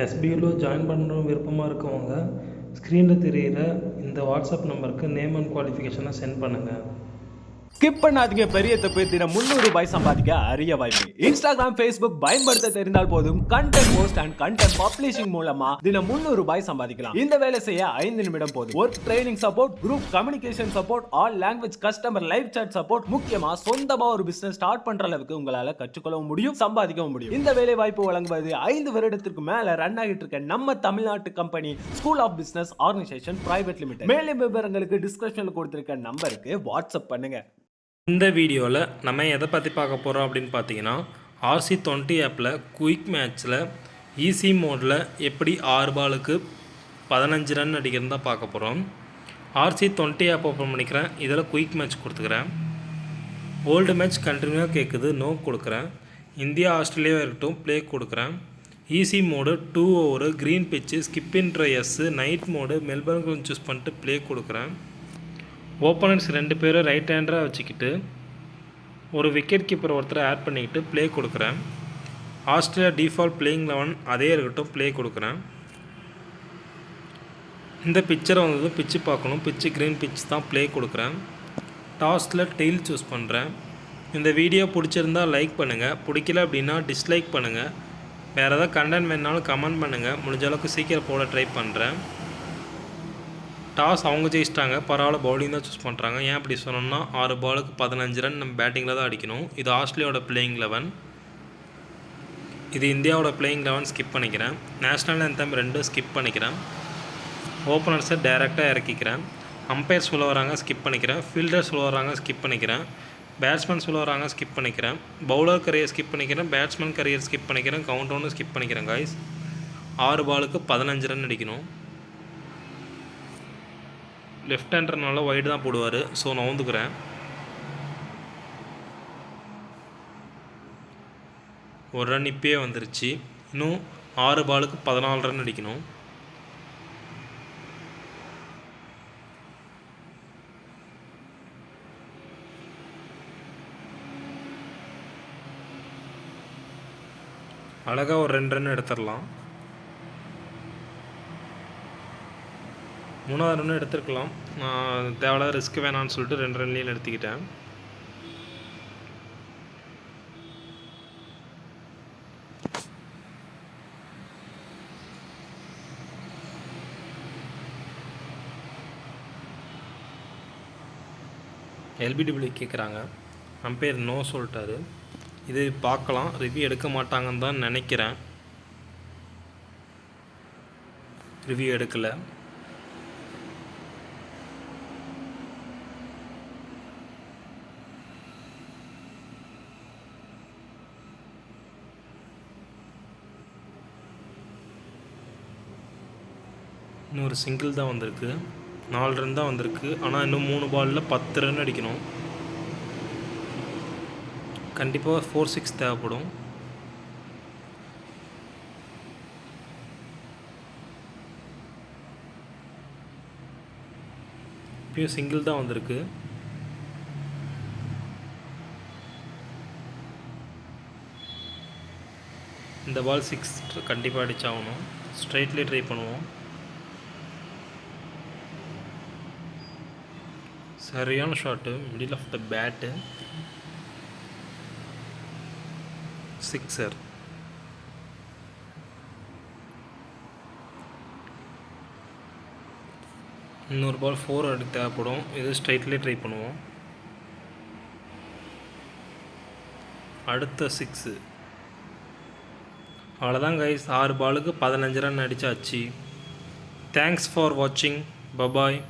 எஸ்பியூவில் join பண்ணணும் விருப்பமாக இருக்கவங்க ஸ்க்ரீனில் தெரிகிற இந்த வாட்ஸ்அப் நம்பருக்கு நேம் அண்ட் குவாலிஃபிகேஷனை சென்ட் பண்ணுங்கள். ஸ்கிப் பண்ணாதீங்க, பெரிய தப்பு. தினம் 300 ரூபாய் சம்பாதிக்க அரிய வாய்ப்பு. இன்ஸ்டாகிராம், ஃபேஸ்புக் பயன்படுத்த தெரிந்தால் போதும் content post and content publishing மூலமா தினம் 300 ரூபாய் சம்பாதிக்கலாம். இந்த வேலை செய்ய 5 நிமிடம் போதும். Work training support, group communication support, all language customer live chat support, முக்கியமா சொந்தமா ஒரு பிசினஸ் ஸ்டார்ட் பண்ற அளவுக்கு உங்களால கற்றுக்கொள்ளவும் முடியும், சம்பாதிக்கவும் முடியும். இந்த வேலை வாய்ப்பு வழங்குவது 5 வருடத்திற்கு மேல ரன் ஆகிட்டு இருக்க நம்ம தமிழ்நாட்டு company school of business organisation private limited. மேலும் விவரங்களுக்கு டிஸ்கிரிப்ஷன்ல கொடுத்திருக்க நம்பருக்கு வாட்ஸ்அப் பண்ணுங்க. இந்த வீடியோவில் நம்ம எதை பற்றி பார்க்க போகிறோம் அப்படின்னு பார்த்தீங்கன்னா, RC20 ஆப்பில் குயிக் மேட்ச்சில் ஈஸி மோடில் எப்படி 6 பாலுக்கு 15 ரன் அடிக்கிறது தான் பார்க்க போகிறோம். RC20 ஆப் ஓப்பன் பண்ணிக்கிறேன். இதில் குயிக் மேட்ச் கொடுத்துக்கிறேன். ஓல்டு மேட்ச் கண்டினியூவாக கேட்குது, நோ கொடுக்குறேன். இந்தியா ஆஸ்திரேலியா இருக்கட்டும், ப்ளே கொடுக்குறேன். Easy mode 2 over, green pitch, ஸ்கிப்பின்ற எஸ்ஸு, நைட் மோடு மெல்பர்ன் சூஸ் பண்ணிட்டு ப்ளே கொடுக்குறேன். ஓப்பனன்ஸ் 2 பேரும் ரைட் ஹேண்டராக வச்சுக்கிட்டு ஒரு விக்கெட் கீப்பர் ஒருத்தரை ஆட் பண்ணிக்கிட்டு ப்ளே கொடுக்குறேன். ஆஸ்திரேலியா டிஃபால்ட் பிளேயிங் 11 அதே இருக்கட்டும், ப்ளே கொடுக்குறேன். இந்த பிக்சரை வந்தது பிச்சு பார்க்கணும், பிச்சு க்ரீன் பிச் தான், ப்ளே கொடுக்குறேன். டாஸில் டெயில் சூஸ் பண்ணுறேன். இந்த வீடியோ பிடிச்சிருந்தால் லைக் பண்ணுங்கள், பிடிக்கல அப்படின்னா டிஸ்லைக் பண்ணுங்கள். வேறு ஏதாவது கண்டென்ட் வேணுனாலும் கமெண்ட் பண்ணுங்கள். முடிஞ்ச அளவுக்கு சீக்கிரம் போட ட்ரை பண்ணுறேன். டாஸ் அவங்க ஜெயிச்சிட்டாங்க, பரவாயில்ல, பவுலிங் தான் சூஸ் பண்ணுறாங்க. ஏன் அப்படி சொன்னோம்னா 6 பாலுக்கு 15 ரன் நம்ம பேட்டிங்கில் தான் அடிக்கணும். இது ஆஸ்திரேலியாவோட பிளேயிங் 11, இது இந்தியாவோட பிளேயிங் 11. ஸ்கிப் பண்ணிக்கிறேன். நேஷ்னல் ஆந்தம் 2 ஸ்கிப் பண்ணிக்கிறேன். ஓப்பனர்ஸை டைரெக்டாக இறக்கிக்கிறேன். அம்பையர் சொல்ல வராங்க, ஸ்கிப் பண்ணிக்கிறேன். ஃபீல்டர் சொல்ல வராங்க, ஸ்கிப் பண்ணிக்கிறேன். பேட்ஸ்மேன் சொல்ல வராங்க, ஸ்கிப் பண்ணிக்கிறேன். பவுலர் கரியர் ஸ்கிப் பண்ணிக்கிறேன். பேட்ஸ்மேன் கரியர் ஸ்கிப் பண்ணிக்கிறேன். கவுண்ட் ஒன்று ஸ்கிப் பண்ணிக்கிறேன். காய்ஸ் 6 பாலுக்கு 15 ரன் அடிக்கணும். லெஃப்ட் ஹேண்டர்னால வைடு தான் போடுவார், ஸோ நான் வந்துக்கிறேன். ஒரு ரன் இப்பயே வந்துருச்சு. இன்னும் 6 பாலுக்கு 14 ரன் அடிக்கணும். அழகாக ஒரு 2 ரன் எடுத்துடலாம். 3வது ரன் எடுத்துருக்கலாம். நான் தேவையில்லாத ரிஸ்க் வேணான்னு சொல்லிட்டு 2 ரன்லேயும் எடுத்துக்கிட்டேன். எல்பிடபிள்யூ கேட்குறாங்க, அம்பையர் நோ சொல்லிட்டாரு. இது பார்க்கலாம், ரிவ்யூ எடுக்க மாட்டாங்கன்னு தான் நினைக்கிறேன். ரிவ்யூ எடுக்கலை. இன்னும் ஒரு சிங்கிள் தான் வந்திருக்கு, 4 ரன் தான் வந்திருக்கு. ஆனால் இன்னும் 3 பாலில் 10 ரன் அடிக்கணும். கண்டிப்பாக 4-6 தேவைப்படும். இப்பயும் சிங்கிள் தான் வந்திருக்கு. இந்த பால் 6 கண்டிப்பாக அடிச்சாகணும். ஸ்ட்ரைட்லேயே ட்ரை பண்ணுவோம். சரியான shot, middle of the bat, sixer. இன்னொரு பால் 4 அடி தேவைப்படும். இது ஸ்ட்ரைட்லேயே ட்ரை பண்ணுவோம். அடுத்த 6. அவ்வளோதான் கைஸ், 6 பாலுக்கு 15 ரன் அடித்தாச்சு. தேங்க்ஸ் ஃபார் வாட்சிங். பபாய்.